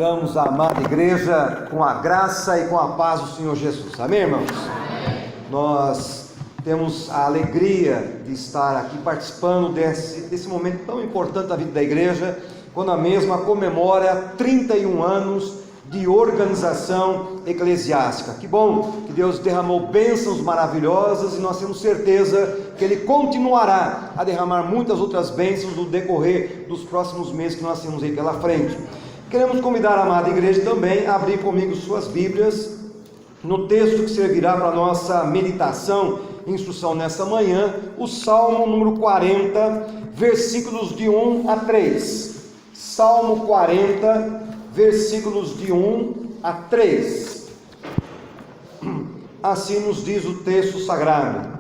Saudamos a amada igreja com a graça e com a paz do Senhor Jesus. Amém, irmãos? Amém. Nós temos a alegria de estar aqui participando desse momento tão importante da vida da igreja, quando a mesma comemora 31 anos de organização eclesiástica. Que bom que Deus derramou bênçãos maravilhosas e nós temos certeza que Ele continuará a derramar muitas outras bênçãos no decorrer dos próximos meses que nós temos aí pela frente. Queremos convidar a amada igreja também a abrir comigo suas Bíblias no texto que servirá para a nossa meditação e instrução nessa manhã, o Salmo número 40, versículos de 1 a 3. Salmo 40, versículos de 1 a 3. Assim nos diz o texto sagrado: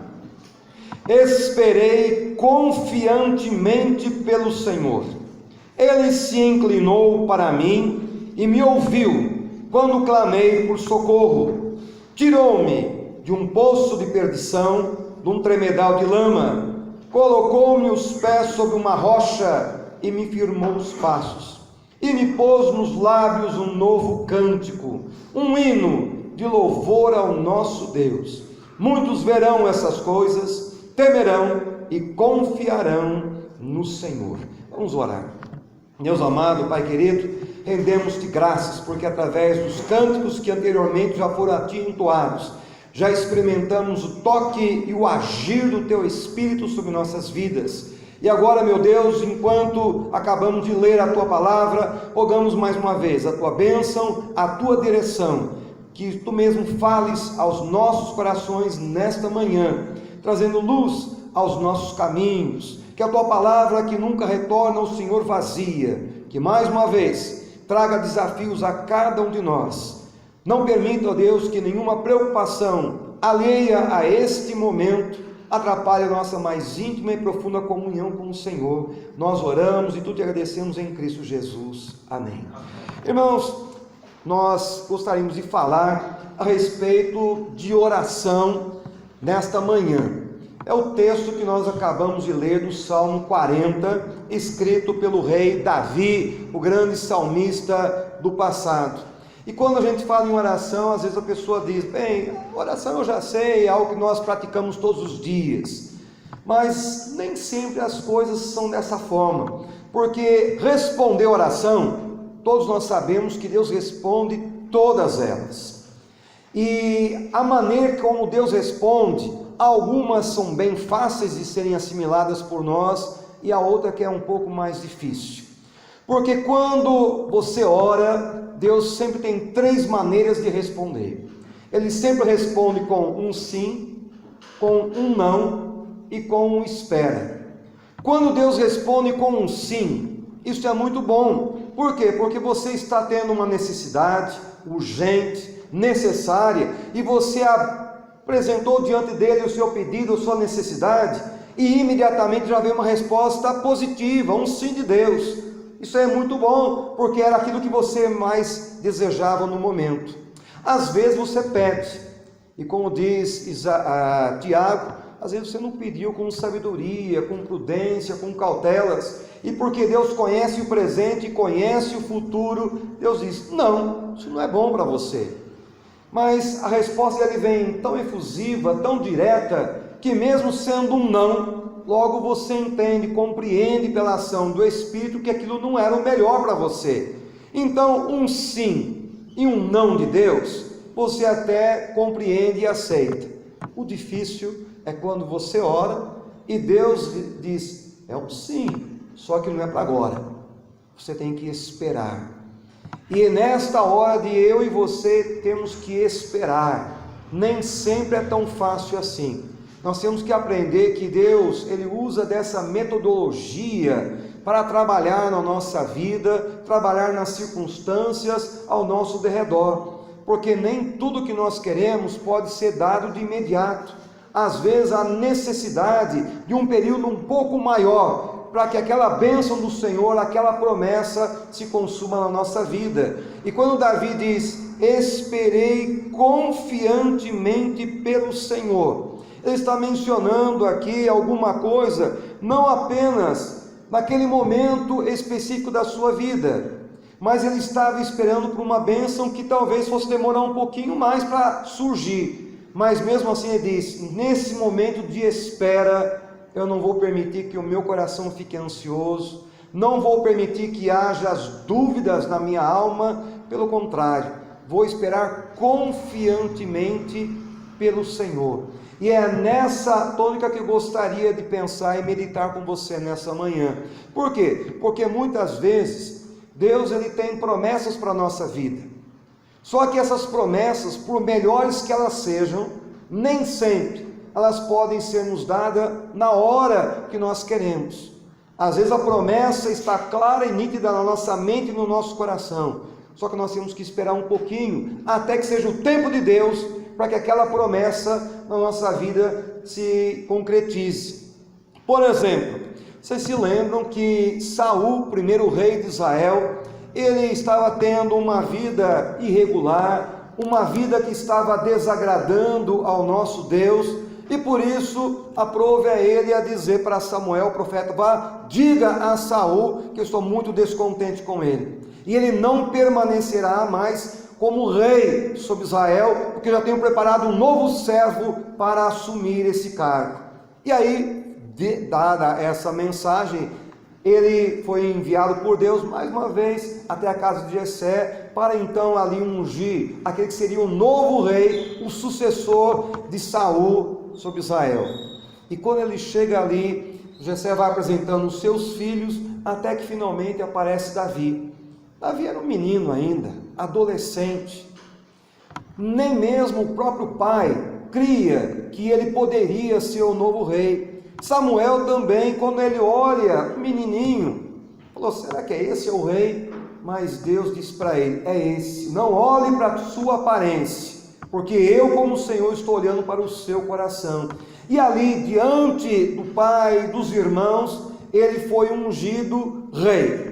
Esperei confiantemente pelo Senhor. Ele se inclinou para mim e me ouviu quando clamei por socorro. Tirou-me de um poço de perdição, de um tremedal de lama. Colocou-me os pés sobre uma rocha e me firmou os passos. E me pôs nos lábios um novo cântico, um hino de louvor ao nosso Deus. Muitos verão essas coisas, temerão e confiarão no Senhor. Vamos orar. Deus amado, Pai querido, rendemos-te graças, porque através dos cânticos que anteriormente já foram a ti entoados, já experimentamos o toque e o agir do teu Espírito sobre nossas vidas. E agora, meu Deus, enquanto acabamos de ler a tua palavra, rogamos mais uma vez a tua bênção, a tua direção, que tu mesmo fales aos nossos corações nesta manhã, trazendo luz aos nossos caminhos, que a tua palavra, que nunca retorna ao Senhor vazia, que mais uma vez traga desafios a cada um de nós. Não permita, ó Deus, que nenhuma preocupação alheia a este momento atrapalhe a nossa mais íntima e profunda comunhão com o Senhor. Nós oramos e tudo te agradecemos em Cristo Jesus. Amém. Irmãos, nós gostaríamos de falar a respeito de oração nesta manhã. É o texto que nós acabamos de ler do Salmo 40, escrito pelo rei Davi, o grande salmista do passado. E quando a gente fala em oração, às vezes a pessoa diz: bem, oração eu já sei, é algo que nós praticamos todos os dias. Mas nem sempre as coisas são dessa forma, porque responder oração, todos nós sabemos que Deus responde todas elas. E a maneira como Deus responde, algumas são bem fáceis de serem assimiladas por nós, e a outra que é um pouco mais difícil. Porque quando você ora, Deus sempre tem três maneiras de responder. Ele sempre responde com um sim, com um não e com um espera. Quando Deus responde com um sim, isso é muito bom. Por quê? Porque você está tendo uma necessidade urgente, necessária, e você apresentou diante dele o seu pedido, a sua necessidade, e imediatamente já veio uma resposta positiva, um sim de Deus. Isso é muito bom, porque era aquilo que você mais desejava no momento. Às vezes você pede, e como diz Tiago, às vezes você não pediu com sabedoria, com prudência, com cautelas, e porque Deus conhece o presente e conhece o futuro, Deus diz: não, isso não é bom para você. Mas a resposta dele vem tão efusiva, tão direta, que mesmo sendo um não, logo você entende, compreende pela ação do Espírito que aquilo não era o melhor para você. Então, um sim e um não de Deus, você até compreende e aceita. O difícil é quando você ora e Deus diz: é um sim, só que não é para agora. Você tem que esperar. E nesta hora de eu e você temos que esperar. Nem sempre é tão fácil assim. Nós temos que aprender que Deus, Ele usa dessa metodologia para trabalhar na nossa vida, trabalhar nas circunstâncias ao nosso derredor, porque nem tudo que nós queremos pode ser dado de imediato. Às vezes há necessidade de um período um pouco maior, para que aquela bênção do Senhor, aquela promessa se consuma na nossa vida. E quando Davi diz: esperei confiantemente pelo Senhor, ele está mencionando aqui alguma coisa, não apenas naquele momento específico da sua vida, mas ele estava esperando por uma bênção que talvez fosse demorar um pouquinho mais para surgir. Mas mesmo assim ele disse: nesse momento de espera, eu não vou permitir que o meu coração fique ansioso, não vou permitir que haja as dúvidas na minha alma, pelo contrário, vou esperar confiantemente pelo Senhor. E é nessa tônica que eu gostaria de pensar e meditar com você nessa manhã. Por quê? Porque muitas vezes Deus ele tem promessas para a nossa vida. Só que essas promessas, por melhores que elas sejam, nem sempre elas podem ser nos dadas na hora que nós queremos. Às vezes a promessa está clara e nítida na nossa mente e no nosso coração. Só que nós temos que esperar um pouquinho, até que seja o tempo de Deus, para que aquela promessa na nossa vida se concretize. Por exemplo, vocês se lembram que Saul, primeiro rei de Israel, ele estava tendo uma vida irregular, uma vida que estava desagradando ao nosso Deus, e por isso aprove a ele a dizer para Samuel, o profeta: vá, diga a Saul que eu estou muito descontente com ele, e ele não permanecerá mais como rei sobre Israel, porque já tenho preparado um novo servo para assumir esse cargo. E aí, dada essa mensagem, ele foi enviado por Deus mais uma vez até a casa de Jessé, para então ali ungir aquele que seria o novo rei, o sucessor de Saul sobre Israel. E quando ele chega ali, Jessé vai apresentando os seus filhos, até que finalmente aparece Davi. Davi era um menino ainda, adolescente. Nem mesmo o próprio pai cria que ele poderia ser o novo rei. Samuel também, quando ele olha o menininho, falou: será que esse é o rei? Mas Deus disse para ele: é esse. Não olhe para a sua aparência, porque eu, como Senhor, estou olhando para o seu coração. E ali, diante do pai e dos irmãos, ele foi ungido rei.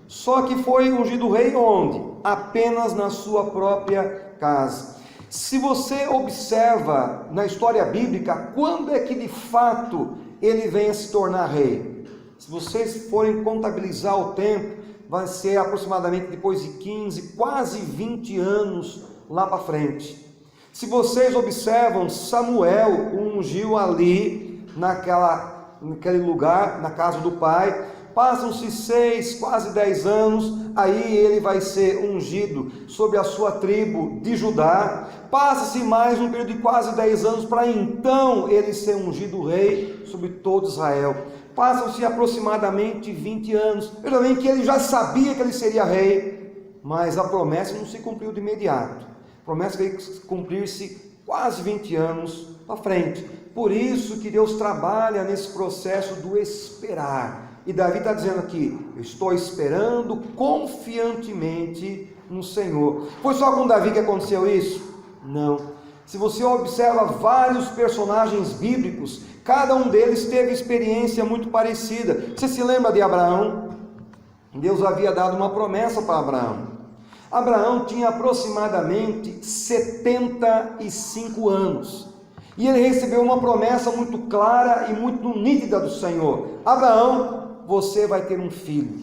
Só que foi ungido rei onde? Apenas na sua própria casa. Se você observa na história bíblica, quando é que de fato ele vem a se tornar rei? Se vocês forem contabilizar o tempo, vai ser aproximadamente depois de 15, quase 20 anos lá para frente. Se vocês observam, Samuel o ungiu ali, naquele lugar, na casa do pai. Passam-se 6, quase 10 anos, aí ele vai ser ungido sobre a sua tribo de Judá. Passa-se mais um período de quase 10 anos, para então ele ser ungido rei sobre todo Israel. Passam-se aproximadamente 20 anos. Veja bem que ele já sabia que ele seria rei, mas a promessa não se cumpriu de imediato. A promessa veio cumprir-se quase 20 anos para frente. Por isso que Deus trabalha nesse processo do esperar. E Davi está dizendo aqui: eu estou esperando confiantemente no Senhor. Foi só com Davi que aconteceu isso? Não. Se você observa vários personagens bíblicos, cada um deles teve experiência muito parecida. Você se lembra de Abraão? Deus havia dado uma promessa para Abraão. Abraão tinha aproximadamente 75 anos. E ele recebeu uma promessa muito clara e muito nítida do Senhor: Abraão, você vai ter um filho,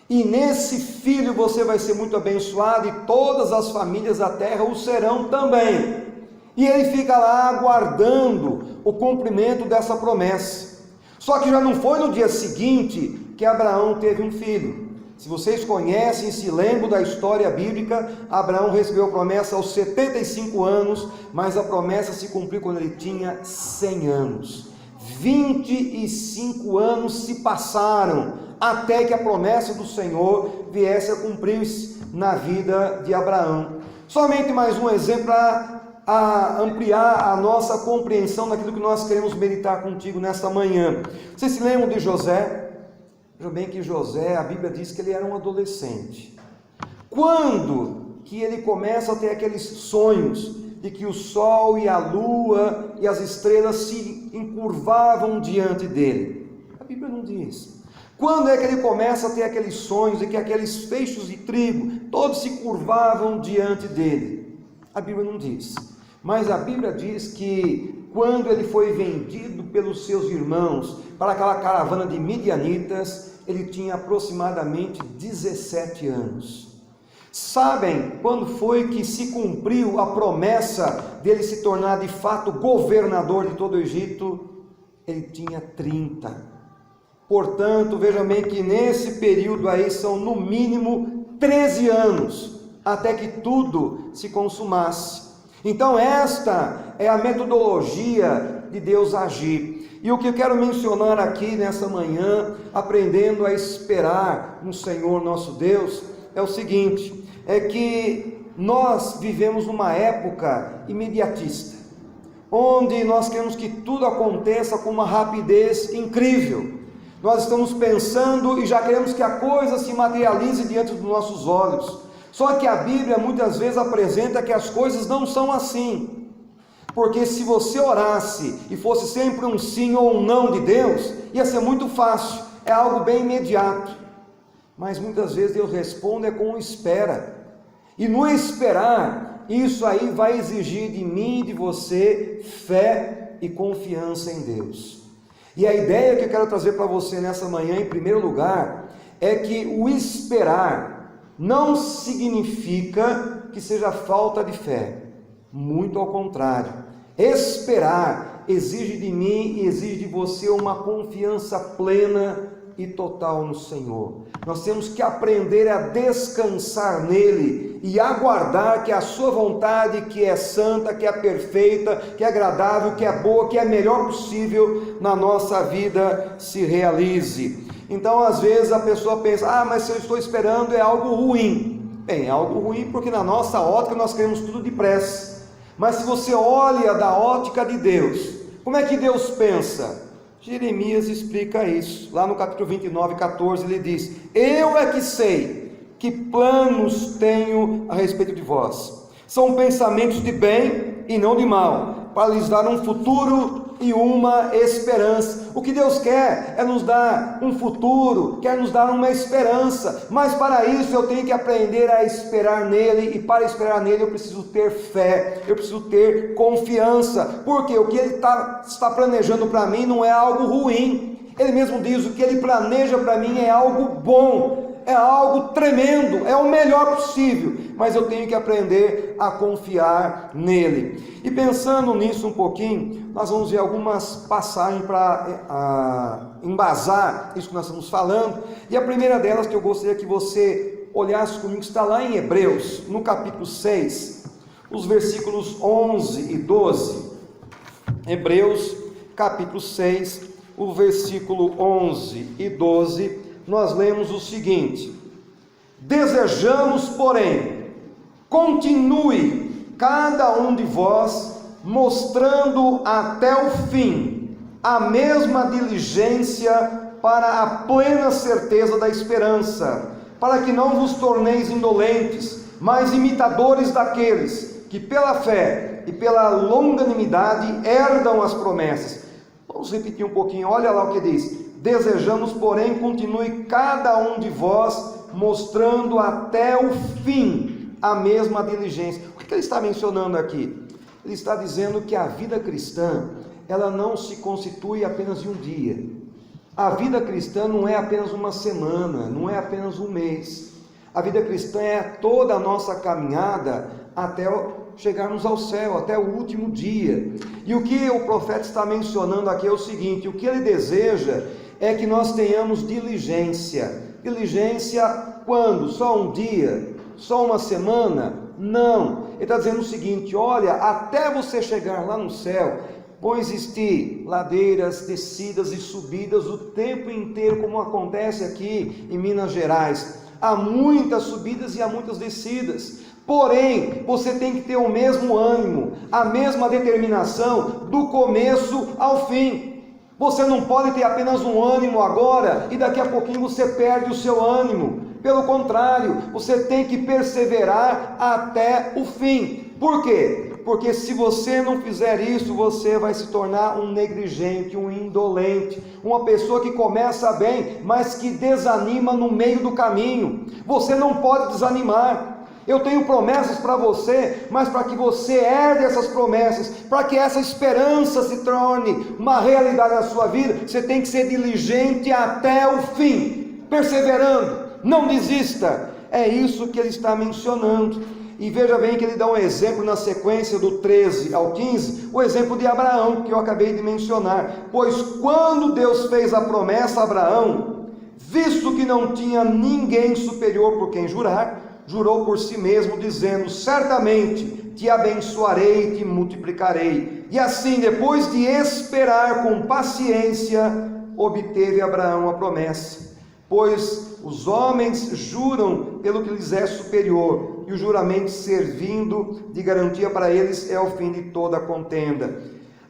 e nesse filho você vai ser muito abençoado, e todas as famílias da terra o serão também. E ele fica lá aguardando o cumprimento dessa promessa. Só que já não foi no dia seguinte que Abraão teve um filho. Se vocês conhecem, se lembram da história bíblica, Abraão recebeu a promessa aos 75 anos, mas a promessa se cumpriu quando ele tinha 100 anos. 25 anos se passaram até que a promessa do Senhor viesse a cumprir-se na vida de Abraão. Somente mais um exemplo para ampliar a nossa compreensão daquilo que nós queremos meditar contigo nesta manhã. Vocês se lembram de José? Veja bem que José, a Bíblia diz que ele era um adolescente. Quando que ele começa a ter aqueles sonhos de que o sol e a lua e as estrelas se encurvavam diante dele? A Bíblia não diz. Quando é que ele começa a ter aqueles sonhos de que aqueles feixes de trigo todos se curvavam diante dele? A Bíblia não diz. Mas a Bíblia diz que quando ele foi vendido pelos seus irmãos para aquela caravana de midianitas, ele tinha aproximadamente 17 anos. Sabem quando foi que se cumpriu a promessa dele se tornar de fato governador de todo o Egito? Ele tinha 30. Portanto, vejam bem que nesse período aí são no mínimo 13 anos, até que tudo se consumasse. Então esta é a metodologia de Deus agir. E o que eu quero mencionar aqui nessa manhã, aprendendo a esperar no Senhor nosso Deus, é o seguinte, é que nós vivemos uma época imediatista, onde nós queremos que tudo aconteça com uma rapidez incrível. Nós estamos pensando e já queremos que a coisa se materialize diante dos nossos olhos. Só que a Bíblia muitas vezes apresenta que as coisas não são assim. Porque se você orasse e fosse sempre um sim ou um não de Deus, ia ser muito fácil, é algo bem imediato. Mas muitas vezes Deus responde com espera. E no esperar, isso aí vai exigir de mim e de você fé e confiança em Deus. E a ideia que eu quero trazer para você nessa manhã, em primeiro lugar, é que o esperar não significa que seja falta de fé. Muito ao contrário. Esperar exige de mim e exige de você uma confiança plena e total no Senhor. Nós temos que aprender a descansar nele e aguardar que a sua vontade, que é santa, que é perfeita, que é agradável, que é boa, que é a melhor possível na nossa vida se realize. Então às vezes a pessoa pensa, mas se eu estou esperando é algo ruim. Bem, é algo ruim porque na nossa ótica nós queremos tudo depressa. Mas se você olha da ótica de Deus, como é que Deus pensa? Jeremias explica isso, lá no capítulo 29, 14, ele diz, eu é que sei que planos tenho a respeito de vós, são pensamentos de bem e não de mal, para lhes dar um futuro e uma esperança. O que Deus quer é nos dar um futuro, quer nos dar uma esperança, mas para isso eu tenho que aprender a esperar nele, e para esperar nele eu preciso ter fé, eu preciso ter confiança, porque o que ele está planejando para mim não é algo ruim. Ele mesmo diz, o que ele planeja para mim é algo bom, é algo tremendo, é o melhor possível, mas eu tenho que aprender a confiar nele. E pensando nisso um pouquinho, nós vamos ver algumas passagens para embasar isso que nós estamos falando, e a primeira delas que eu gostaria que você olhasse comigo, está lá em Hebreus, no capítulo 6, os versículos 11 e 12, Hebreus capítulo 6, o versículo 11 e 12, nós lemos o seguinte, desejamos, porém, continue cada um de vós mostrando até o fim a mesma diligência para a plena certeza da esperança, para que não vos torneis indolentes, mas imitadores daqueles que pela fé e pela longanimidade herdam as promessas. Vamos repetir um pouquinho, olha lá o que diz, desejamos, porém, continue cada um de vós mostrando até o fim a mesma diligência. O que ele está mencionando aqui? Ele está dizendo que a vida cristã, ela não se constitui apenas de um dia. A vida cristã não é apenas uma semana, não é apenas um mês. A vida cristã é toda a nossa caminhada até chegarmos ao céu, até o último dia. E o que o profeta está mencionando aqui é o seguinte, o que ele deseja é que nós tenhamos diligência. Diligência quando? Só um dia? Só uma semana? Não. Ele está dizendo o seguinte, olha, até você chegar lá no céu, vão existir ladeiras, descidas e subidas o tempo inteiro, como acontece aqui em Minas Gerais. Há muitas subidas e há muitas descidas. Porém, você tem que ter o mesmo ânimo, a mesma determinação do começo ao fim. Você não pode ter apenas um ânimo agora e daqui a pouquinho você perde o seu ânimo. Pelo contrário, você tem que perseverar até o fim. Por quê? Porque se você não fizer isso, você vai se tornar um negligente, um indolente, uma pessoa que começa bem, mas que desanima no meio do caminho. Você não pode desanimar. Eu tenho promessas para você, mas para que você herde essas promessas, para que essa esperança se torne uma realidade na sua vida, você tem que ser diligente até o fim, perseverando, não desista. É isso que ele está mencionando. E veja bem que ele dá um exemplo na sequência do 13 ao 15, o exemplo de Abraão, que eu acabei de mencionar. Pois quando Deus fez a promessa a Abraão, visto que não tinha ninguém superior por quem jurar, jurou por si mesmo, dizendo: certamente te abençoarei e te multiplicarei. E assim, depois de esperar com paciência, obteve Abraão a promessa. Pois os homens juram pelo que lhes é superior, e o juramento servindo de garantia para eles é o fim de toda contenda.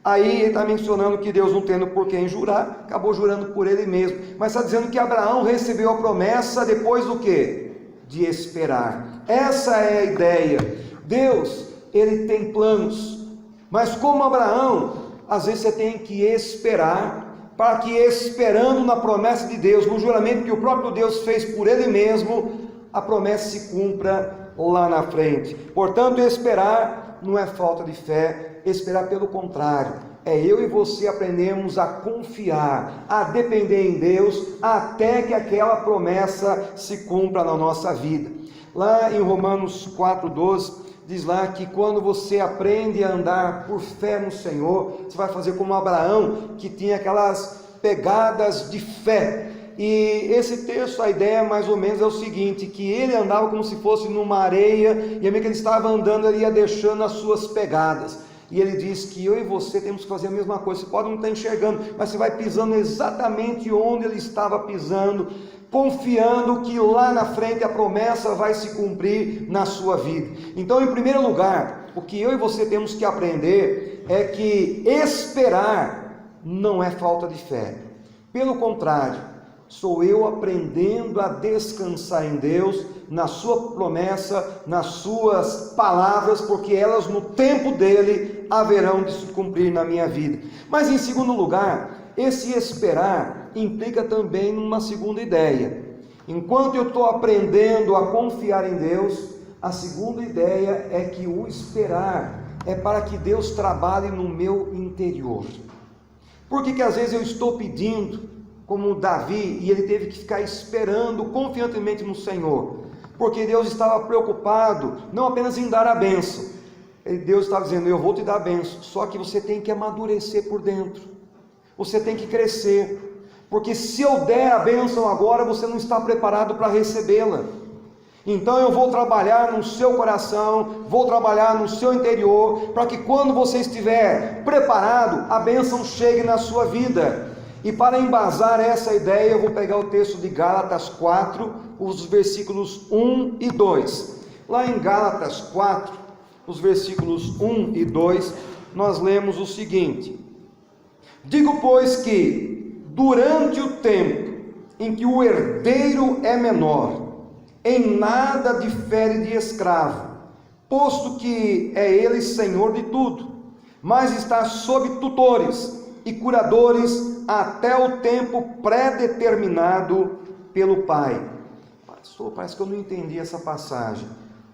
Aí ele está mencionando que Deus, não tendo por quem jurar, acabou jurando por ele mesmo. Mas está dizendo que Abraão recebeu a promessa depois do quê? De esperar. Essa é a ideia. Deus, ele tem planos, mas como Abraão, às vezes você tem que esperar, para que, esperando na promessa de Deus, no juramento que o próprio Deus fez por ele mesmo, a promessa se cumpra lá na frente. Portanto, esperar não é falta de fé, esperar pelo contrário, é eu e você aprendemos a confiar, a depender em Deus, até que aquela promessa se cumpra na nossa vida. Lá em Romanos 4,12, diz lá que quando você aprende a andar por fé no Senhor, você vai fazer como Abraão, que tinha aquelas pegadas de fé. E esse texto, a ideia mais ou menos é o seguinte, que ele andava como se fosse numa areia, e a medida que ele estava andando, ele ia deixando as suas pegadas. E ele diz que eu e você temos que fazer a mesma coisa. Você pode não estar enxergando, mas você vai pisando exatamente onde ele estava pisando, confiando que lá na frente a promessa vai se cumprir na sua vida. Então, em primeiro lugar, o que eu e você temos que aprender é que esperar não é falta de fé. Pelo contrário, sou eu aprendendo a descansar em Deus, na sua promessa, nas suas palavras, porque elas no tempo dele haverão de se cumprir na minha vida. Mas em segundo lugar, esse esperar implica também numa segunda ideia. Enquanto eu estou aprendendo a confiar em Deus, a segunda ideia é que o esperar é para que Deus trabalhe no meu interior. Por que às vezes eu estou pedindo, como Davi, e ele teve que ficar esperando confiantemente no Senhor? Porque Deus estava preocupado não apenas em dar a bênção. Deus estava dizendo: eu vou te dar a bênção, só que você tem que amadurecer por dentro, você tem que crescer, porque se eu der a bênção agora, você não está preparado para recebê-la. Então eu vou trabalhar no seu coração, vou trabalhar no seu interior, para que quando você estiver preparado, a bênção chegue na sua vida. E para embasar essa ideia, eu vou pegar o texto de Gálatas 4, os versículos 1 e 2. Lá em Gálatas 4, os versículos 1 e 2, nós lemos o seguinte: digo, pois, que durante o tempo em que o herdeiro é menor, em nada difere de escravo, posto que é ele senhor de tudo, mas está sob tutores e curadores até o tempo pré-determinado pelo Pai. Pastor, parece que eu não entendi essa passagem.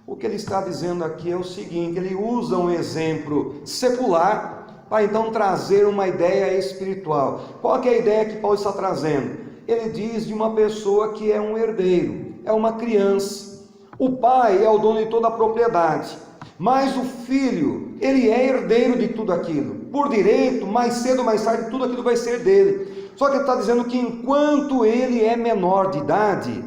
O que ele está dizendo aqui é o seguinte: ele usa um exemplo secular para então trazer uma ideia espiritual. Qual que é a ideia que Paulo está trazendo? Ele diz de uma pessoa que é um herdeiro, é uma criança. O pai é o dono de toda a propriedade, mas o filho, ele é herdeiro de tudo aquilo. Por direito, mais cedo ou mais tarde, tudo aquilo vai ser dele. Só que ele está dizendo que enquanto ele é menor de idade,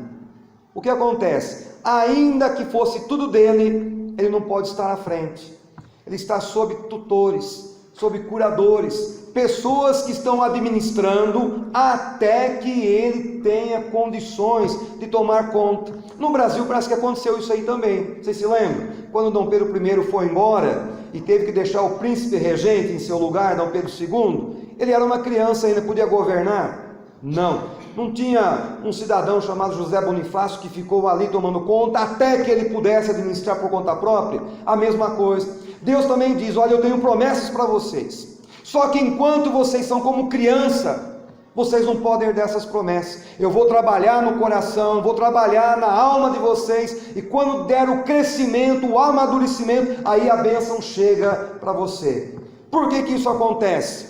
o que acontece? Ainda que fosse tudo dele, ele não pode estar à frente. Ele está sob tutores, sob curadores, pessoas que estão administrando até que ele tenha condições de tomar conta. No Brasil parece que aconteceu isso aí também. Vocês se lembram? Quando Dom Pedro I foi embora e teve que deixar o príncipe regente em seu lugar, Dom Pedro II, ele era uma criança ainda, podia governar? Não tinha um cidadão chamado José Bonifácio que ficou ali tomando conta até que ele pudesse administrar por conta própria? A mesma coisa. Deus também diz: olha, eu tenho promessas para vocês, só que enquanto vocês são como criança, vocês não podem herdar essas promessas. Eu vou trabalhar no coração, vou trabalhar na alma de vocês, e quando der o crescimento, o amadurecimento, aí a bênção chega para você. Por que isso acontece?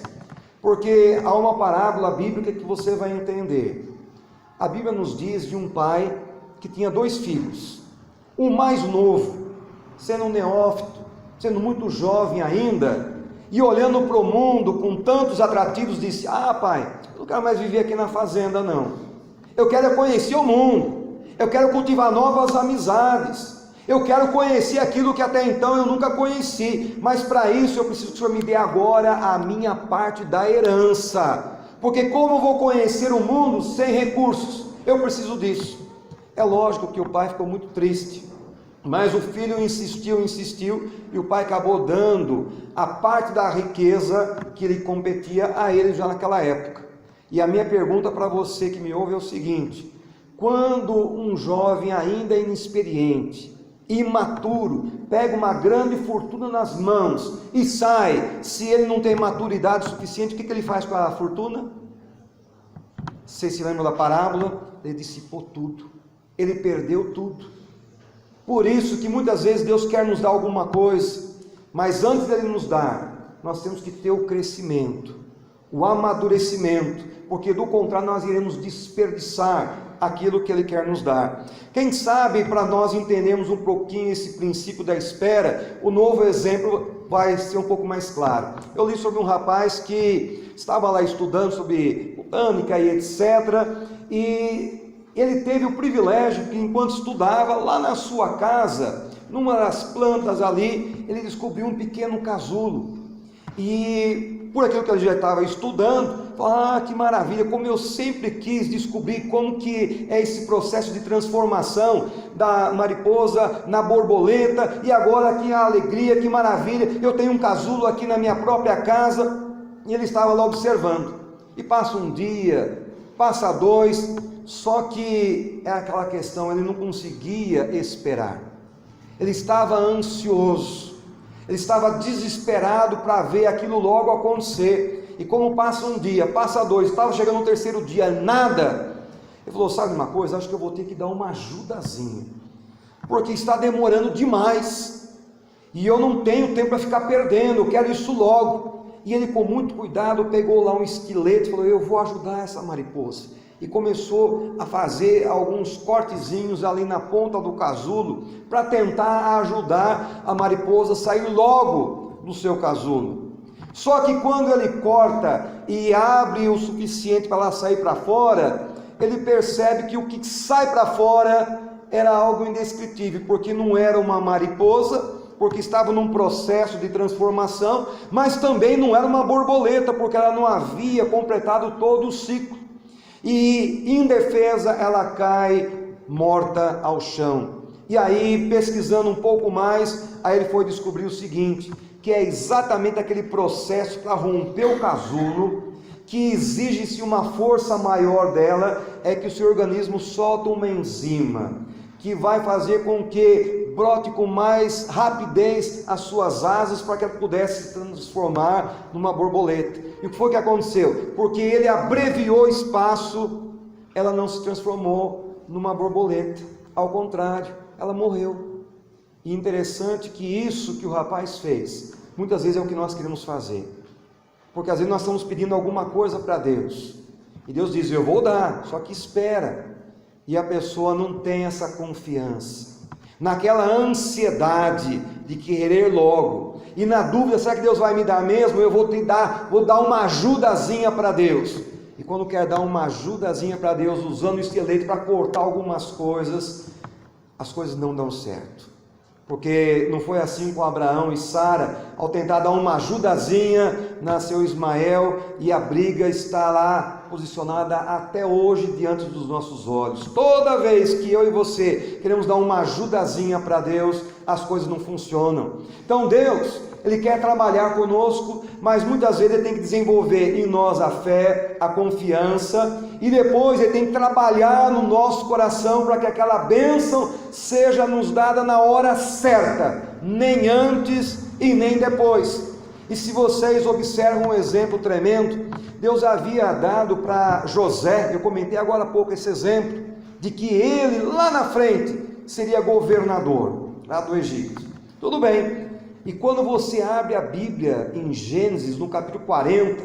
Porque há uma parábola bíblica que você vai entender. A Bíblia nos diz de um pai que tinha 2 filhos. o mais novo, sendo um neófito, sendo muito jovem ainda, e olhando para o mundo com tantos atrativos, disse: ah, pai, eu não quero mais viver aqui na fazenda, não. Eu quero conhecer o mundo, eu quero cultivar novas amizades, eu quero conhecer aquilo que até então eu nunca conheci, mas para isso eu preciso que o Senhor me dê agora a minha parte da herança, porque como eu vou conhecer o mundo sem recursos? Eu preciso disso. É lógico que o pai ficou muito triste, mas o filho insistiu, e o pai acabou dando a parte da riqueza que lhe competia a ele já naquela época. E a minha pergunta para você que me ouve é o seguinte: quando um jovem ainda inexperiente, imaturo, pega uma grande fortuna nas mãos e sai, se ele não tem maturidade suficiente, o que ele faz com a fortuna? Você se lembra da parábola? Ele dissipou tudo, ele perdeu tudo. Por isso que muitas vezes Deus quer nos dar alguma coisa, mas antes dele nos dar, nós temos que ter o crescimento, o amadurecimento, porque do contrário nós iremos desperdiçar aquilo que ele quer nos dar. Quem sabe, para nós entendermos um pouquinho esse princípio da espera, o novo exemplo vai ser um pouco mais claro. Eu li sobre um rapaz que estava lá estudando sobre botânica e etc, e ele teve o privilégio que, enquanto estudava, lá na sua casa, numa das plantas ali, ele descobriu um pequeno casulo. E por aquilo que ele já estava estudando, falou: ah, que maravilha, como eu sempre quis descobrir como que é esse processo de transformação da mariposa na borboleta, e agora que alegria, que maravilha, eu tenho um casulo aqui na minha própria casa. E ele estava lá observando, e passa um dia, passa dois, só que é aquela questão, ele não conseguia esperar, ele estava ansioso, ele estava desesperado para ver aquilo logo acontecer. E como passa um dia, passa dois, estava chegando no terceiro dia, nada. Ele falou: sabe uma coisa, acho que eu vou ter que dar uma ajudazinha, porque está demorando demais, e eu não tenho tempo para ficar perdendo, eu quero isso logo. E ele, com muito cuidado, pegou lá um esqueleto e falou: eu vou ajudar essa mariposa. E começou a fazer alguns cortezinhos ali na ponta do casulo, para tentar ajudar a mariposa a sair logo do seu casulo. Só que quando ele corta e abre o suficiente para ela sair para fora, ele percebe que o que sai para fora era algo indescritível, porque não era uma mariposa, porque estava num processo de transformação, mas também não era uma borboleta, porque ela não havia completado todo o ciclo. E indefesa ela cai morta ao chão. E aí, pesquisando um pouco mais, aí ele foi descobrir o seguinte, que é exatamente aquele processo para romper o casulo, que exige-se uma força maior dela, é que o seu organismo solta uma enzima, que vai fazer com que brote com mais rapidez as suas asas, para que ela pudesse se transformar numa borboleta. E o que foi que aconteceu? Porque ele abreviou o espaço, ela não se transformou numa borboleta, ao contrário, ela morreu. E interessante que isso que o rapaz fez, muitas vezes é o que nós queremos fazer, porque às vezes nós estamos pedindo alguma coisa para Deus, e Deus diz: eu vou dar, só que espera. E a pessoa não tem essa confiança, naquela ansiedade de querer logo, e na dúvida: será que Deus vai me dar mesmo? Eu vou dar uma ajudazinha para Deus. E quando quer dar uma ajudazinha para Deus, usando o esqueleto para cortar algumas coisas, as coisas não dão certo. Porque não foi assim com Abraão e Sara. Ao tentar dar uma ajudazinha, nasceu Ismael, e a briga está lá posicionada até hoje diante dos nossos olhos. Toda vez que eu e você queremos dar uma ajudazinha para Deus, as coisas não funcionam. Então Deus, Ele quer trabalhar conosco, mas muitas vezes Ele tem que desenvolver em nós a fé, a confiança, e depois Ele tem que trabalhar no nosso coração para que aquela bênção seja nos dada na hora certa, nem antes e nem depois. E se vocês observam um exemplo tremendo, Deus havia dado para José, eu comentei agora há pouco esse exemplo, de que ele lá na frente seria governador lá do Egito. Tudo bem. E quando você abre a Bíblia em Gênesis, no capítulo 40,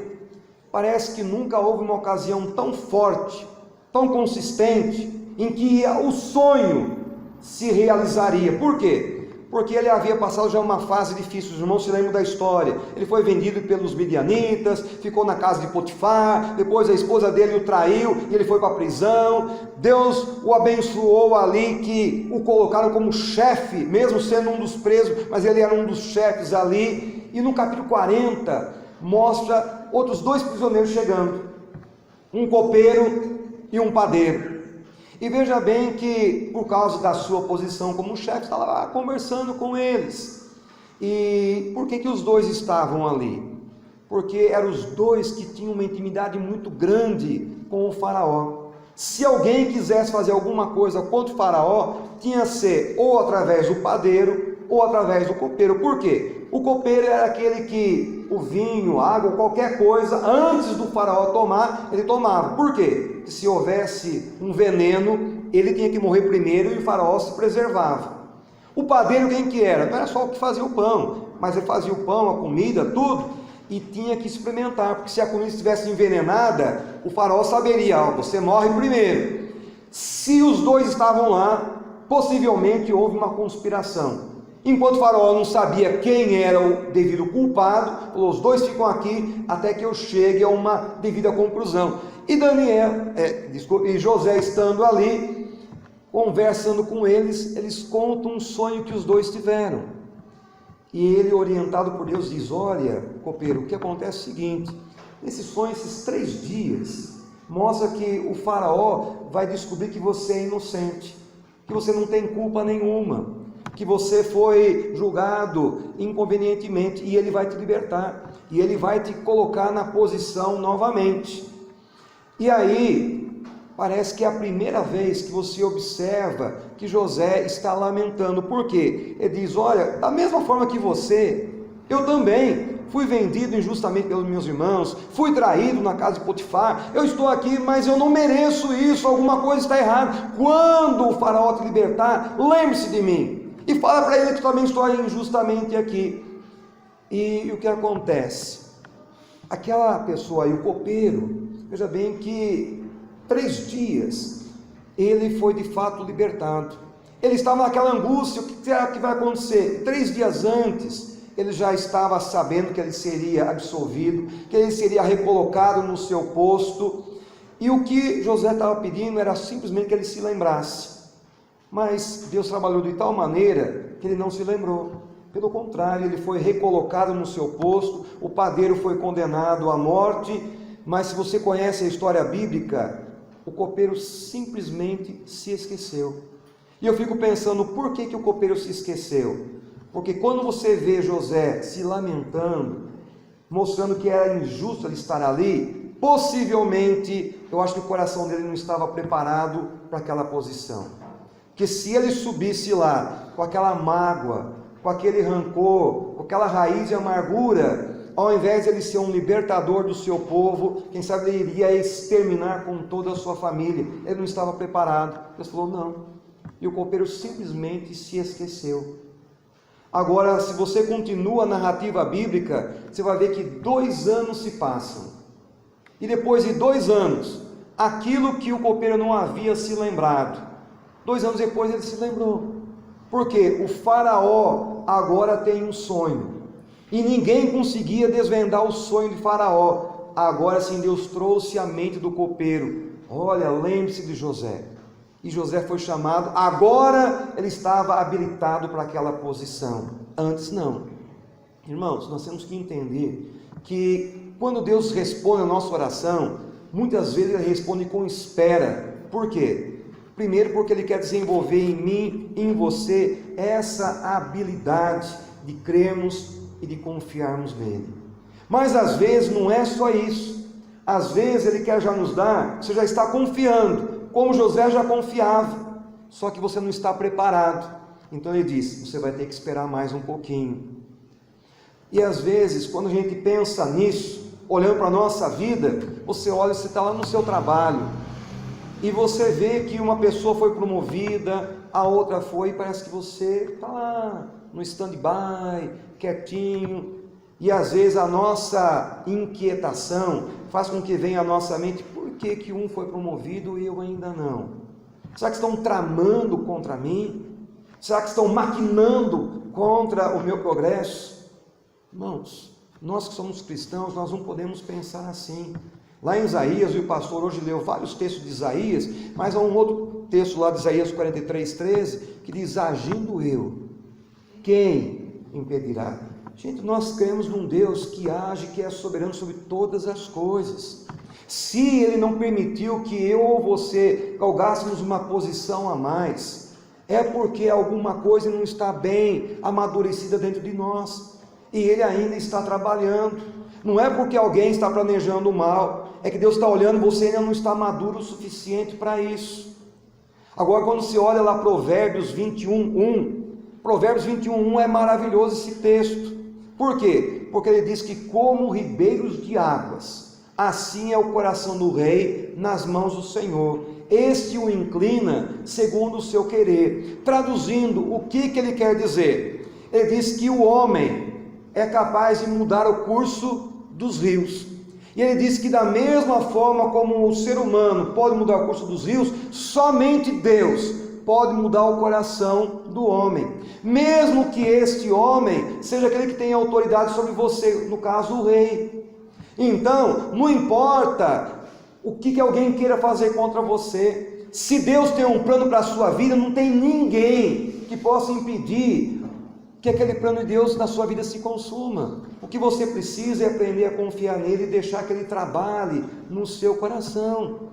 parece que nunca houve uma ocasião tão forte, tão consistente, em que o sonho se realizaria. Por quê? Porque ele havia passado já uma fase difícil. Os irmãos se lembram da história. Ele foi vendido pelos midianitas, ficou na casa de Potifar, depois a esposa dele o traiu e ele foi para a prisão. Deus o abençoou ali, que o colocaram como chefe, mesmo sendo um dos presos, mas ele era um dos chefes ali. E no capítulo 40 mostra outros 2 prisioneiros chegando, um copeiro e um padeiro. E veja bem que, por causa da sua posição como chefe, estava lá conversando com eles. E por que os 2 estavam ali? Porque eram os 2 que tinham uma intimidade muito grande com o faraó. Se alguém quisesse fazer alguma coisa contra o faraó, tinha que ser ou através do padeiro ou através do copeiro. Por quê? O copeiro era aquele que o vinho, água, qualquer coisa, antes do faraó tomar, ele tomava. Por quê? Se houvesse um veneno, ele tinha que morrer primeiro e o faraó se preservava. O padeiro quem que era? Não era só o que fazia o pão, mas ele fazia o pão, a comida, tudo, e tinha que experimentar, porque se a comida estivesse envenenada, o faraó saberia, você morre primeiro. Se os 2 estavam lá, possivelmente houve uma conspiração. Enquanto o faraó não sabia quem era o devido culpado, falou, os 2 ficam aqui até que eu chegue a uma devida conclusão. E e José estando ali, conversando com eles, eles contam um sonho que os 2 tiveram. E ele, orientado por Deus, diz, olha, copeiro, o que acontece é o seguinte, nesse sonho, esses 3 dias, mostra que o faraó vai descobrir que você é inocente, que você não tem culpa nenhuma, que você foi julgado inconvenientemente, e ele vai te libertar, e ele vai te colocar na posição novamente. E aí, parece que é a primeira vez que você observa que José está lamentando. Por quê? Ele diz, olha, da mesma forma que você, eu também fui vendido injustamente pelos meus irmãos, fui traído na casa de Potifar, eu estou aqui, mas eu não mereço isso, alguma coisa está errada. Quando o faraó te libertar, lembre-se de mim, e fala para ele que também estou injustamente aqui. E o que acontece? Aquela pessoa aí, o copeiro, veja bem que 3 dias ele foi de fato libertado. Ele estava naquela angústia, o que será que vai acontecer? 3 dias antes, ele já estava sabendo que ele seria absolvido, que ele seria recolocado no seu posto, e o que José estava pedindo era simplesmente que ele se lembrasse. Mas Deus trabalhou de tal maneira que ele não se lembrou. Pelo contrário, ele foi recolocado no seu posto, o padeiro foi condenado à morte, mas se você conhece a história bíblica, o copeiro simplesmente se esqueceu. E eu fico pensando, por que o copeiro se esqueceu? Porque quando você vê José se lamentando, mostrando que era injusto ele estar ali, possivelmente, eu acho que o coração dele não estava preparado para aquela posição. Que se ele subisse lá com aquela mágoa, com aquele rancor, com aquela raiz de amargura, ao invés de ele ser um libertador do seu povo, quem sabe ele iria exterminar com toda a sua família. Ele não estava preparado. Deus falou, não. E o copeiro simplesmente se esqueceu. Agora, se você continua a narrativa bíblica, você vai ver que 2 anos se passam. E depois de 2 anos, aquilo que o copeiro não havia se lembrado, 2 anos depois ele se lembrou. Porque o faraó agora tem um sonho, e ninguém conseguia desvendar o sonho de faraó. Agora sim Deus trouxe à mente do copeiro, olha, lembre-se de José. E José foi chamado, agora ele estava habilitado para aquela posição, antes não. Irmãos, nós temos que entender que quando Deus responde a nossa oração, muitas vezes ele responde com espera. Por quê? Primeiro, porque ele quer desenvolver em mim, em você, essa habilidade de crermos e de confiarmos nele. Mas às vezes não é só isso. Às vezes ele quer já nos dar, você já está confiando, como José já confiava, só que você não está preparado. Então ele diz, você vai ter que esperar mais um pouquinho. E às vezes, quando a gente pensa nisso, olhando para a nossa vida, você olha, você está lá no seu trabalho, e você vê que uma pessoa foi promovida, a outra foi, e parece que você está lá no stand-by, quietinho, e às vezes a nossa inquietação faz com que venha à nossa mente, por que um foi promovido e eu ainda não? Será que estão tramando contra mim? Será que estão maquinando contra o meu progresso? Irmãos, nós que somos cristãos, nós não podemos pensar assim. Lá em Isaías, e o pastor hoje leu vários textos de Isaías, mas há um outro texto lá de Isaías 43:13, que diz: agindo eu, quem impedirá? Gente, nós cremos num Deus que age, que é soberano sobre todas as coisas. Se Ele não permitiu que eu ou você galgássemos uma posição a mais, é porque alguma coisa não está bem amadurecida dentro de nós, e Ele ainda está trabalhando. Não é porque alguém está planejando o mal, é que Deus está olhando, você ainda não está maduro o suficiente para isso. Agora, quando se olha lá Provérbios 21:1, Provérbios 21:1 é maravilhoso esse texto. Por quê? Porque ele diz que como ribeiros de águas, assim é o coração do rei nas mãos do Senhor. Este o inclina segundo o seu querer. Traduzindo, o que ele quer dizer? Ele diz que o homem é capaz de mudar o curso dos rios. E ele diz que da mesma forma como o ser humano pode mudar o curso dos rios, somente Deus pode mudar o coração do homem. Mesmo que este homem seja aquele que tem autoridade sobre você, no caso o rei. Então, não importa o que alguém queira fazer contra você, se Deus tem um plano para a sua vida, não tem ninguém que possa impedir que aquele plano de Deus na sua vida se consuma. O que você precisa é aprender a confiar nele e deixar que ele trabalhe no seu coração.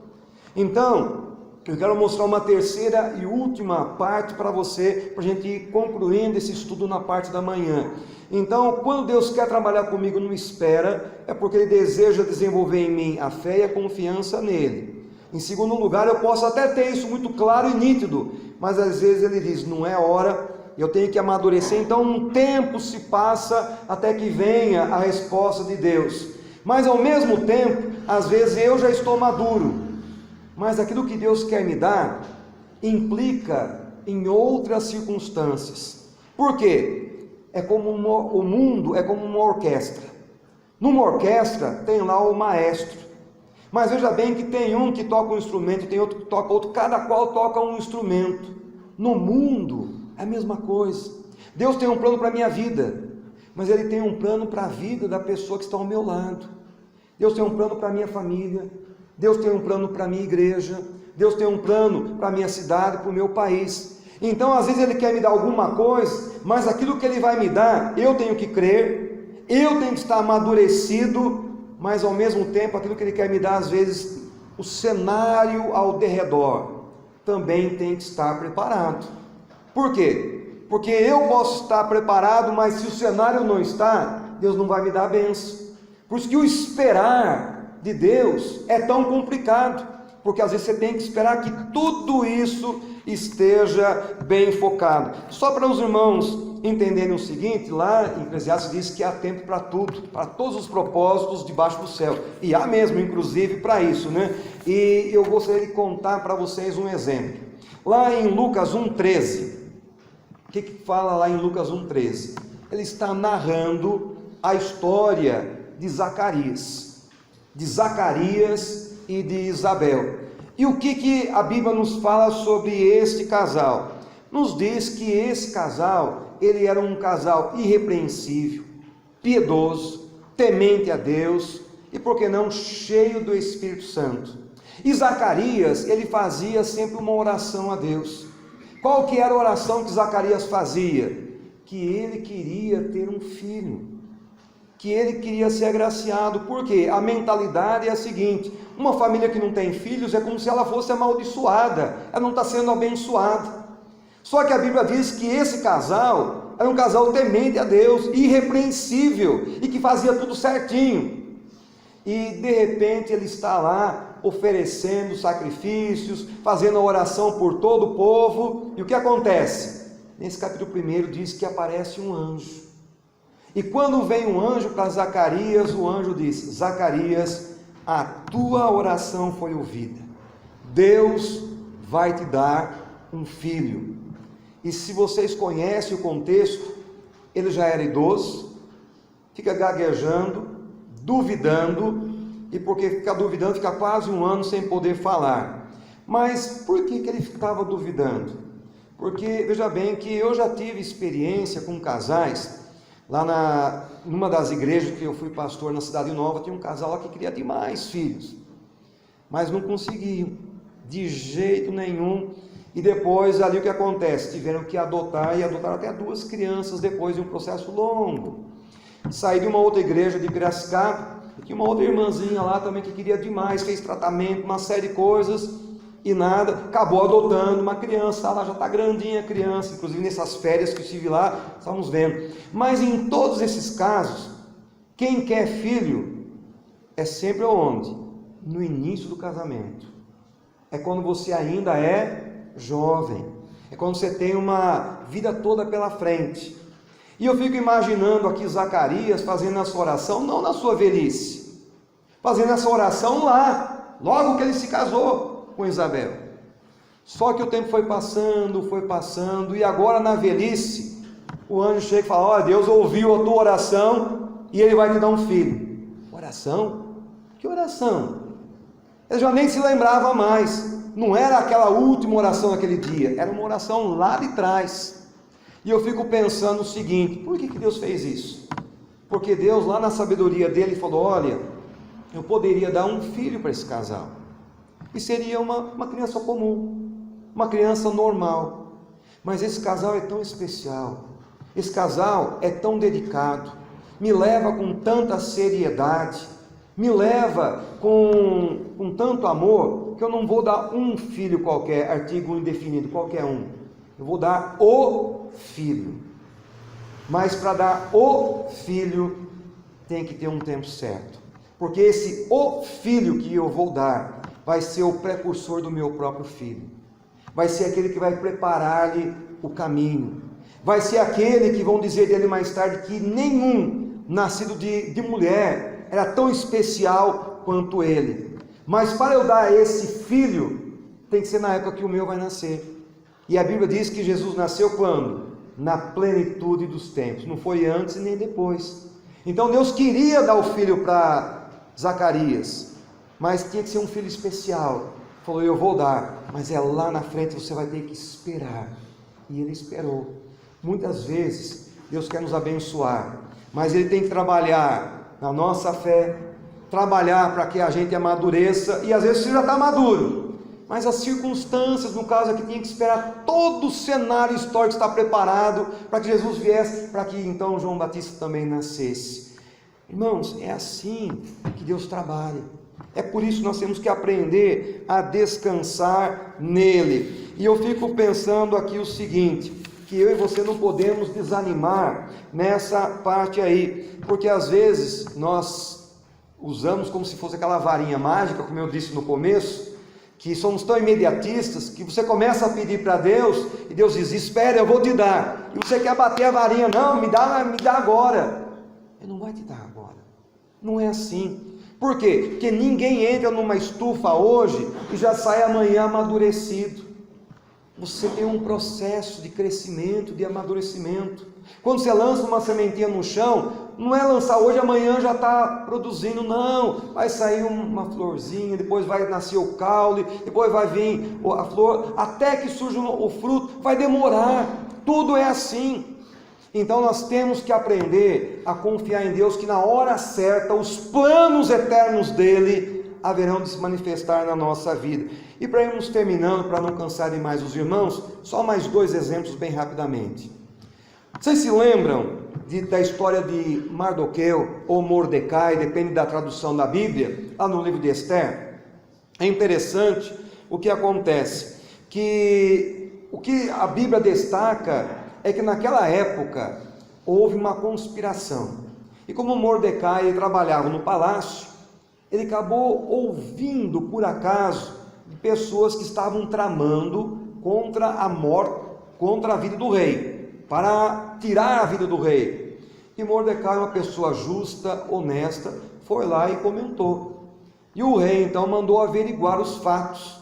Então, eu quero mostrar uma terceira e última parte para você, para a gente ir concluindo esse estudo na parte da manhã. Então, quando Deus quer trabalhar comigo, não espera, é porque Ele deseja desenvolver em mim a fé e a confiança nele. Em segundo lugar, eu posso até ter isso muito claro e nítido, mas às vezes Ele diz, não é hora, eu tenho que amadurecer, então um tempo se passa até que venha a resposta de Deus. Mas ao mesmo tempo, às vezes eu já estou maduro, mas aquilo que Deus quer me dar implica em outras circunstâncias. Por quê? O mundo é como uma orquestra. Numa orquestra tem lá o maestro, mas veja bem que tem um que toca um instrumento, tem outro que toca outro, cada qual toca um instrumento. No mundo é a mesma coisa. Deus tem um plano para a minha vida, mas Ele tem um plano para a vida da pessoa que está ao meu lado. Deus tem um plano para a minha família, Deus tem um plano para a minha igreja, Deus tem um plano para a minha cidade, para o meu país. Então às vezes Ele quer me dar alguma coisa, mas aquilo que Ele vai me dar, eu tenho que crer, eu tenho que estar amadurecido, mas ao mesmo tempo aquilo que Ele quer me dar, às vezes o cenário ao derredor também tem que estar preparado. Por quê? Porque eu posso estar preparado, mas se o cenário não está, Deus não vai me dar a bênção. Por isso que o esperar de Deus é tão complicado, porque às vezes você tem que esperar que tudo isso esteja bem focado. Só para os irmãos entenderem o seguinte, lá em Eclesiastes diz que há tempo para tudo, para todos os propósitos debaixo do céu, e há mesmo inclusive para isso, né? E eu gostaria de contar para vocês um exemplo. Lá em Lucas 1:13, o que fala lá em Lucas 1:13? Ele está narrando a história de Zacarias e de Isabel. E o que a Bíblia nos fala sobre este casal? Nos diz que esse casal, ele era um casal irrepreensível, piedoso, temente a Deus e, por que não, cheio do Espírito Santo. E Zacarias, ele fazia sempre uma oração a Deus. Qual que era a oração que Zacarias fazia? Que ele queria ter um filho, que ele queria ser agraciado. Por quê? A mentalidade é a seguinte: uma família que não tem filhos é como se ela fosse amaldiçoada, ela não está sendo abençoada. Só que a Bíblia diz que esse casal era um casal temente a Deus, irrepreensível, e que fazia tudo certinho. E de repente ele está lá oferecendo sacrifícios, fazendo a oração por todo o povo, e o que acontece? Nesse capítulo 1 diz que aparece um anjo, e quando vem um anjo para Zacarias, o anjo diz: Zacarias, a tua oração foi ouvida, Deus vai te dar um filho. E se vocês conhecem o contexto, ele já era idoso, fica gaguejando, duvidando, e porque fica duvidando, fica quase um ano sem poder falar. Mas por que ele estava duvidando? Porque, veja bem, que eu já tive experiência com casais, lá numa das igrejas que eu fui pastor na Cidade Nova, tinha um casal lá que queria ter mais filhos, mas não conseguiam, de jeito nenhum. E depois, ali o que acontece? Tiveram que adotar, e adotaram até 2 crianças depois de um processo longo. Saí de uma outra igreja de Piracicaba, e tinha uma outra irmãzinha lá também que queria demais, fez tratamento, uma série de coisas, e nada, acabou adotando uma criança, ela já está grandinha a criança, inclusive nessas férias que eu estive lá, estávamos vendo. Mas em todos esses casos, quem quer filho, é sempre onde? No início do casamento. É quando você ainda é jovem, é quando você tem uma vida toda pela frente. E eu fico imaginando aqui Zacarias fazendo essa oração, não na sua velhice, fazendo essa oração lá, logo que ele se casou com Isabel. Só que o tempo foi passando, e agora na velhice, o anjo chega e fala: olha, Deus ouviu a tua oração, e Ele vai te dar um filho. Oração? Que oração? Ele já nem se lembrava mais, não era aquela última oração naquele dia, era uma oração lá de trás. E eu fico pensando o seguinte: por que Deus fez isso? Porque Deus, lá na sabedoria dele, falou: olha, eu poderia dar um filho para esse casal, e seria uma criança comum, uma criança normal, mas esse casal é tão especial, esse casal é tão dedicado, me leva com tanta seriedade, me leva com tanto amor, que eu não vou dar um filho qualquer, artigo indefinido, qualquer um, eu vou dar o filho. Mas para dar o filho, tem que ter um tempo certo, porque esse o filho que eu vou dar vai ser o precursor do meu próprio filho, vai ser aquele que vai preparar-lhe o caminho, vai ser aquele que vão dizer dele mais tarde que nenhum nascido de mulher era tão especial quanto ele. Mas para eu dar esse filho, tem que ser na época que o meu vai nascer. E a Bíblia diz que Jesus nasceu quando? Na plenitude dos tempos, não foi antes nem depois. Então Deus queria dar o filho para Zacarias, mas tinha que ser um filho especial. Falou: eu vou dar, mas é lá na frente, você vai ter que esperar. E ele esperou. Muitas vezes Deus quer nos abençoar, mas Ele tem que trabalhar na nossa fé, trabalhar para que a gente amadureça, e às vezes você já está maduro, mas as circunstâncias, no caso aqui, tinha que esperar todo o cenário histórico estar preparado para que Jesus viesse, para que então João Batista também nascesse. Irmãos, é assim que Deus trabalha. É por isso que nós temos que aprender a descansar nele. E eu fico pensando aqui o seguinte, que eu e você não podemos desanimar nessa parte aí, porque às vezes nós usamos como se fosse aquela varinha mágica, como eu disse no começo, que somos tão imediatistas, que você começa a pedir para Deus, e Deus diz: espera, eu vou te dar, e você quer bater a varinha: não, me dá agora. Ele não vai te dar agora, não é assim. Por quê? Porque ninguém entra numa estufa hoje e já sai amanhã amadurecido. Você tem um processo de crescimento, de amadurecimento. Quando você lança uma sementinha no chão, não é lançar hoje, amanhã já está produzindo, não. Vai sair uma florzinha, depois vai nascer o caule, depois vai vir a flor, até que surja o fruto, vai demorar. Tudo é assim. Então nós temos que aprender a confiar em Deus, que na hora certa os planos eternos dele haverão de se manifestar na nossa vida. E para irmos terminando, para não cansarem mais os irmãos, só mais 2 exemplos bem rapidamente. Vocês se lembram da história de Mardoqueu ou Mordecai, depende da tradução da Bíblia, lá no livro de Esther? É interessante o que acontece, que o que a Bíblia destaca é que naquela época houve uma conspiração, e como Mordecai ele trabalhava no palácio, ele acabou ouvindo por acaso de pessoas que estavam tramando contra a morte, contra a vida do rei, para tirar a vida do rei. E Mordecai, uma pessoa justa, honesta, foi lá e comentou, e o rei então mandou averiguar os fatos,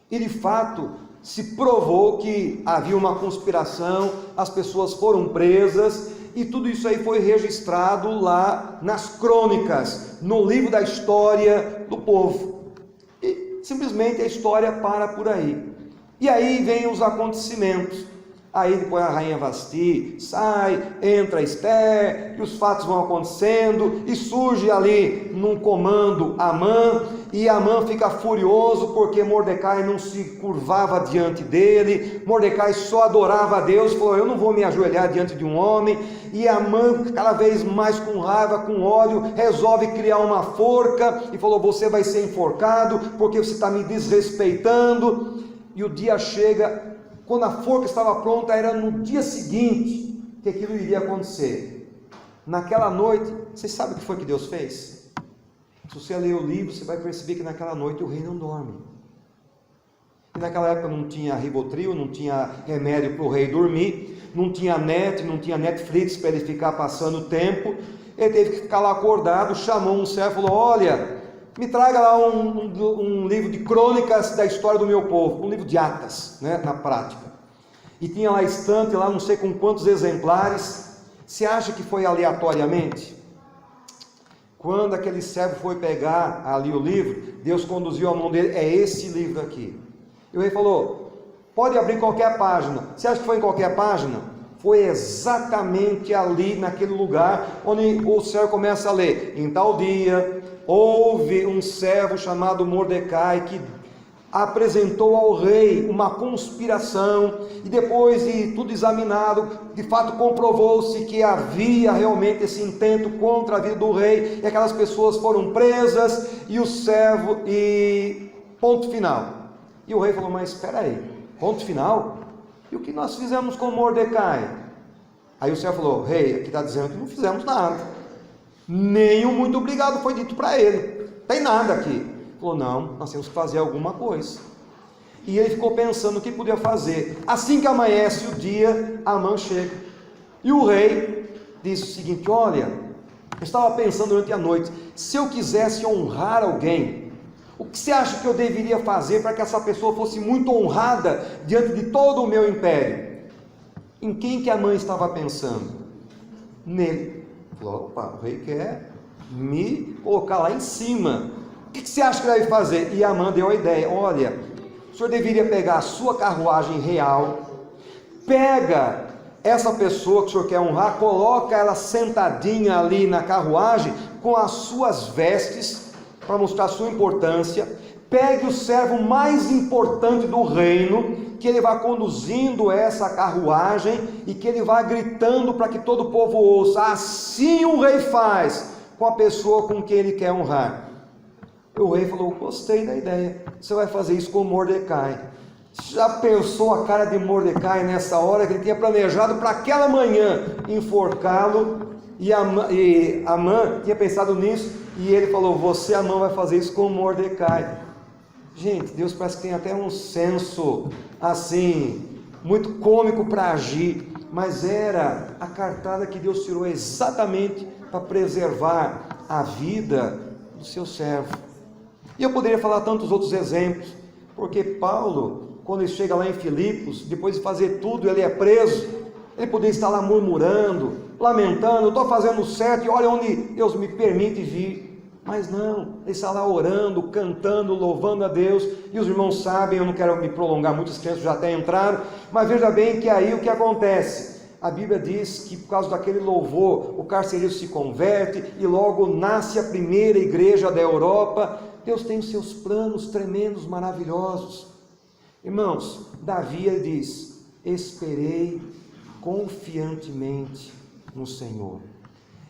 e de fato se provou que havia uma conspiração, as pessoas foram presas, e tudo isso aí foi registrado lá nas crônicas, no livro da história do povo, e simplesmente a história para por aí. E aí vem os acontecimentos. Aí depois a rainha Vasti sai, entra Esther, e os fatos vão acontecendo, e surge ali num comando Amã, e Amã fica furioso porque Mordecai não se curvava diante dele, Mordecai só adorava a Deus, falou: eu não vou me ajoelhar diante de um homem. E Amã, cada vez mais com raiva, com ódio, resolve criar uma forca, e falou: você vai ser enforcado, porque você está me desrespeitando. E o dia chega, quando a forca estava pronta, era no dia seguinte que aquilo iria acontecer. Naquela noite, vocês sabem o que foi que Deus fez? Se você ler o livro, você vai perceber que naquela noite o rei não dorme. E naquela época não tinha Rivotril, não tinha remédio para o rei dormir, não tinha não tinha Netflix para ele ficar passando o tempo. Ele teve que ficar lá acordado, chamou um servo e falou: olha, me traga lá um livro de crônicas da história do meu povo, um livro de atas, né, na prática. E tinha lá estante, lá não sei com quantos exemplares. Você acha que foi aleatoriamente? Quando aquele servo foi pegar ali o livro, Deus conduziu a mão dele: é esse livro aqui. E o rei falou: pode abrir qualquer página. Você acha que foi em qualquer página? Foi exatamente ali, naquele lugar, onde o servo começa a ler: em tal dia, houve um servo chamado Mordecai, que apresentou ao rei uma conspiração, e depois de tudo examinado, de fato comprovou-se que havia realmente esse intento contra a vida do rei, e aquelas pessoas foram presas, e o servo, e ponto final. E o rei falou: mas espera aí, ponto final? E o que nós fizemos com Mordecai? Aí o servo falou: rei, aqui está dizendo que não fizemos nada, nem o muito obrigado foi dito para ele, tem nada aqui. Ele falou: não, nós temos que fazer alguma coisa. E ele ficou pensando o que podia fazer. Assim que amanhece o dia, Amã chega, e o rei disse o seguinte: olha, eu estava pensando durante a noite, se eu quisesse honrar alguém, o que você acha que eu deveria fazer para que essa pessoa fosse muito honrada diante de todo o meu império? Em quem que Amã estava pensando? Nele. Falou: opa, o rei quer me colocar lá em cima, o que você acha que deve fazer? E Amã deu a ideia: olha, o senhor deveria pegar a sua carruagem real, pega essa pessoa que o senhor quer honrar, coloca ela sentadinha ali na carruagem, com as suas vestes, para mostrar a sua importância, pegue o servo mais importante do reino, que ele vá conduzindo essa carruagem, e que ele vá gritando para que todo o povo ouça. Assim o rei faz com a pessoa com quem ele quer honrar. O rei falou: gostei da ideia, você vai fazer isso com Mordecai. Já pensou a cara de Mordecai nessa hora, que ele tinha planejado para aquela manhã enforcá-lo, e Amã tinha pensado nisso, e ele falou: você, Amã, vai fazer isso com Mordecai. Gente, Deus parece que tem até um senso assim, muito cômico para agir, mas era a cartada que Deus tirou exatamente para preservar a vida do seu servo. E eu poderia falar tantos outros exemplos, porque Paulo, quando ele chega lá em Filipos, depois de fazer tudo, ele é preso, ele poderia estar lá murmurando, lamentando: estou fazendo certo e olha onde Deus me permite vir. Mas não, ele está lá orando, cantando, louvando a Deus. E os irmãos sabem, eu não quero me prolongar, muitos crentes já até entraram, mas veja bem que aí o que acontece? A Bíblia diz que por causa daquele louvor, o carcereiro se converte, e logo nasce a primeira igreja da Europa. Deus tem os seus planos tremendos, maravilhosos. Irmãos, Davi diz: esperei confiantemente no Senhor.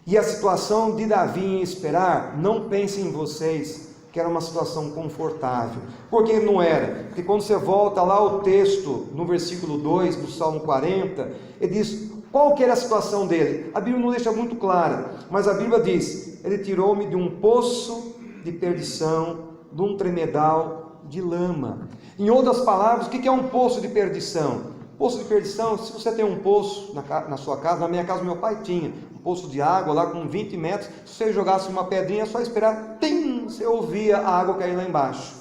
E a situação de Davi em esperar, não pensem em vocês que era uma situação confortável, porque não era. Porque quando você volta lá ao texto, no versículo 2 do Salmo 40, ele diz qual que era a situação dele. A Bíblia não deixa muito clara, mas a Bíblia diz: ele tirou-me de um poço de perdição, de um tremedal de lama. Em outras palavras, o que é um poço de perdição? Poço de perdição, se você tem um poço na sua casa, na minha casa meu pai tinha um poço de água lá com 20 metros, se você jogasse uma pedrinha, é só esperar, tim, você ouvia a água cair lá embaixo.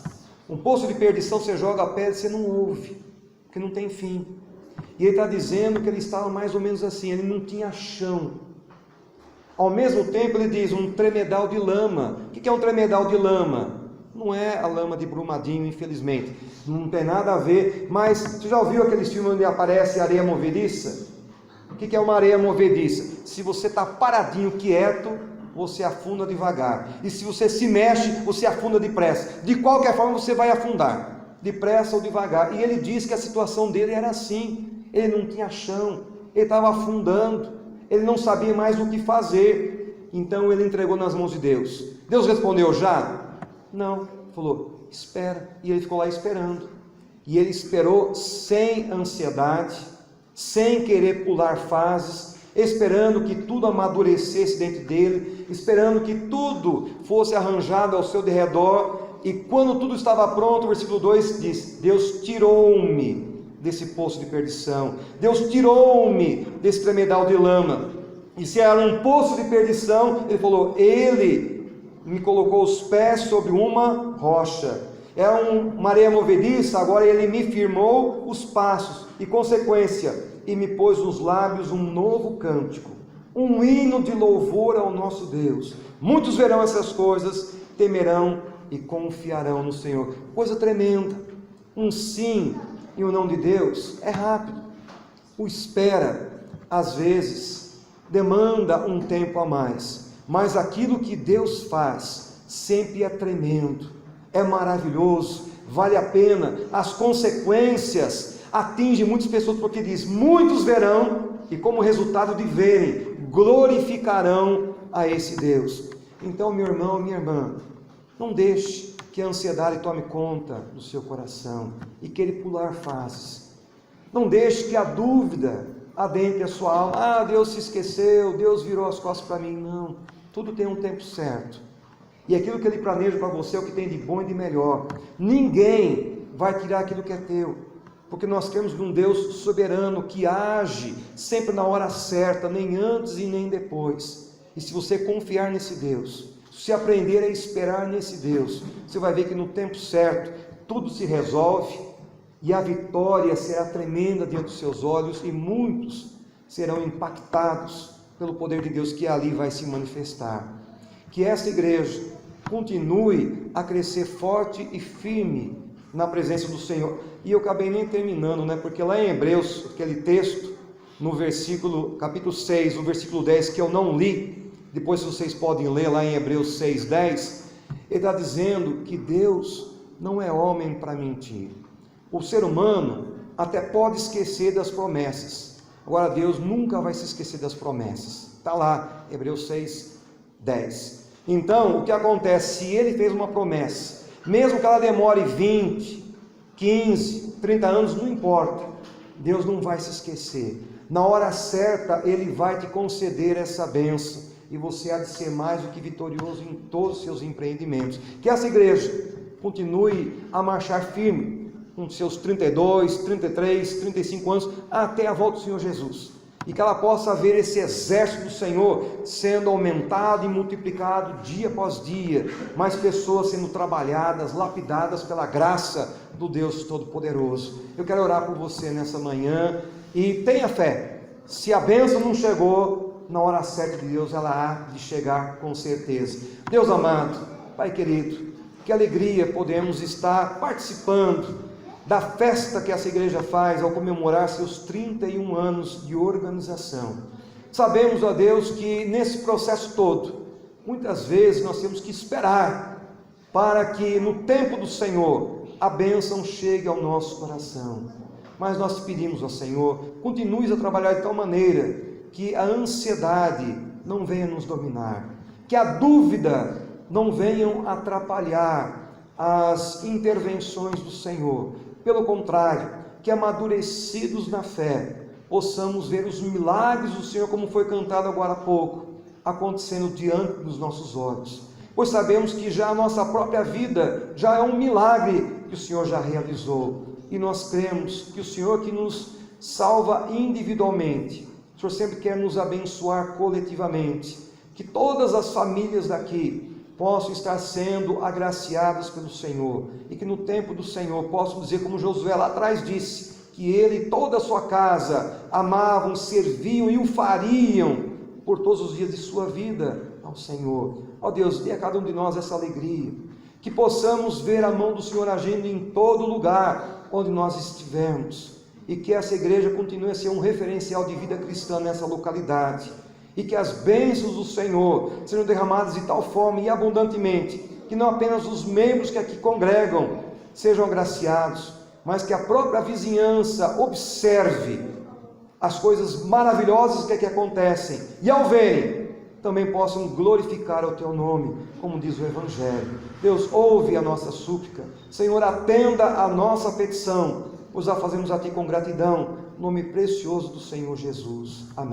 Um poço de perdição, você joga a pedra e você não ouve, porque não tem fim. E ele está dizendo que ele estava mais ou menos assim, ele não tinha chão. Ao mesmo tempo ele diz um tremedal de lama. O que é um tremedal de lama? Não é a lama de Brumadinho, infelizmente. Não tem nada a ver. Mas você já ouviu aqueles filmes onde aparece areia movediça? O que é uma areia movediça? Se você está paradinho, quieto, você afunda devagar. E se você se mexe, você afunda depressa. De qualquer forma, você vai afundar, depressa ou devagar. E ele diz que a situação dele era assim. Ele não tinha chão, ele estava afundando, ele não sabia mais o que fazer. Então ele entregou nas mãos de Deus. Deus respondeu já? Não. Falou, espera. E ele ficou lá esperando. E ele esperou sem ansiedade, sem querer pular fases, esperando que tudo amadurecesse dentro dele, esperando que tudo fosse arranjado ao seu derredor. E quando tudo estava pronto, o versículo 2 diz: Deus tirou-me desse poço de perdição, Deus tirou-me desse tremedal de lama. E se era um poço de perdição, ele falou, ele me colocou os pés sobre uma rocha. Era uma areia movediça, agora ele me firmou os passos, e consequência, e me pôs nos lábios um novo cântico, um hino de louvor ao nosso Deus. Muitos verão essas coisas, temerão e confiarão no Senhor. Coisa tremenda. Um sim e um não de Deus é rápido. O espera, às vezes, demanda um tempo a mais, mas aquilo que Deus faz sempre é tremendo, é maravilhoso, vale a pena. As consequências atingem muitas pessoas, porque diz, muitos verão, e como resultado de verem, glorificarão a esse Deus. Então, meu irmão, minha irmã, não deixe que a ansiedade tome conta do seu coração e queira pular fases. Não deixe que a dúvida adentre a sua alma. Ah, Deus se esqueceu, Deus virou as costas para mim. Não, tudo tem um tempo certo. E aquilo que Ele planeja para você é o que tem de bom e de melhor. Ninguém vai tirar aquilo que é teu, porque nós temos um Deus soberano que age sempre na hora certa, nem antes e nem depois. E se você confiar nesse Deus, se aprender a esperar nesse Deus, você vai ver que no tempo certo tudo se resolve e a vitória será tremenda diante dos seus olhos, e muitos serão impactados pelo poder de Deus que ali vai se manifestar. Que essa igreja continue a crescer forte e firme na presença do Senhor. E eu acabei nem terminando, porque lá em Hebreus, aquele texto, no capítulo 6, no versículo 10, que eu não li, depois vocês podem ler lá em Hebreus 6:10, ele está dizendo que Deus não é homem para mentir. O ser humano até pode esquecer das promessas, agora Deus nunca vai se esquecer das promessas. Está lá, Hebreus 6:10. Então, o que acontece? Se Ele fez uma promessa, mesmo que ela demore 20, 15, 30 anos, não importa, Deus não vai se esquecer. Na hora certa, Ele vai te conceder essa bênção, e você há de ser mais do que vitorioso em todos os seus empreendimentos. Que essa igreja continue a marchar firme, com seus 32, 33, 35 anos, até a volta do Senhor Jesus. E que ela possa ver esse exército do Senhor sendo aumentado e multiplicado dia após dia, mais pessoas sendo trabalhadas, lapidadas pela graça do Deus Todo-Poderoso. Eu quero orar por você nessa manhã, e tenha fé, se a bênção não chegou, na hora certa de Deus ela há de chegar com certeza. Deus amado, Pai querido, que alegria podemos estar participando da festa que essa igreja faz ao comemorar seus 31 anos de organização. Sabemos, ó Deus, que nesse processo todo, muitas vezes nós temos que esperar para que no tempo do Senhor a bênção chegue ao nosso coração. Mas nós te pedimos, ó Senhor, continues a trabalhar de tal maneira que a ansiedade não venha nos dominar, que a dúvida não venham atrapalhar as intervenções do Senhor. Pelo contrário, que amadurecidos na fé, possamos ver os milagres do Senhor, como foi cantado agora há pouco, acontecendo diante dos nossos olhos, pois sabemos que já a nossa própria vida já é um milagre que o Senhor já realizou, e nós cremos que o Senhor que nos salva individualmente, o Senhor sempre quer nos abençoar coletivamente, que todas as famílias daqui possam estar sendo agraciadas pelo Senhor, e que no tempo do Senhor possam dizer como Josué lá atrás disse, que ele e toda a sua casa amavam, serviam e o fariam por todos os dias de sua vida ao Senhor. Ó Deus, dê a cada um de nós essa alegria, que possamos ver a mão do Senhor agindo em todo lugar onde nós estivermos, e que essa igreja continue a ser um referencial de vida cristã nessa localidade, e que as bênçãos do Senhor sejam derramadas de tal forma e abundantemente, que não apenas os membros que aqui congregam sejam agraciados, mas que a própria vizinhança observe as coisas maravilhosas que aqui acontecem, e ao verem, também possam glorificar o Teu nome, como diz o Evangelho. Deus, ouve a nossa súplica, Senhor, atenda a nossa petição, pois a fazemos a Ti com gratidão, no nome precioso do Senhor Jesus. Amém.